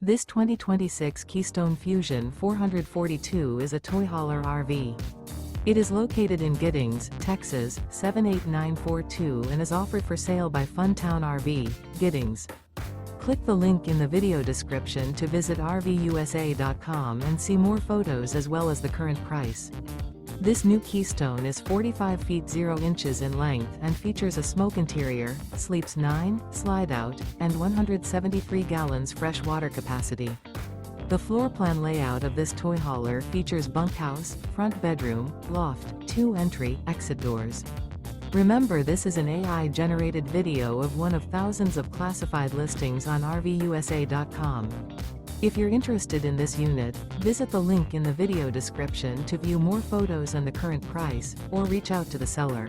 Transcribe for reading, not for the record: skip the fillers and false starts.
This 2026 Keystone Fuzion 442 is a toy hauler RV. It is located in Giddings, Texas, 78942 and is offered for sale by Funtown RV, Giddings. Click the link in the video description to visit RVUSA.com and see more photos as well as the current price. This new Keystone is 45 feet 0 inches in length and features a smoke interior, sleeps 9, slide-out, and 173 gallons fresh water capacity. The floor plan layout of this toy hauler features bunkhouse, front bedroom, loft, 2 entry, exit doors. Remember, this is an AI-generated video of one of thousands of classified listings on RVUSA.com. If you're interested in this unit, visit the link in the video description to view more photos and the current price, or reach out to the seller.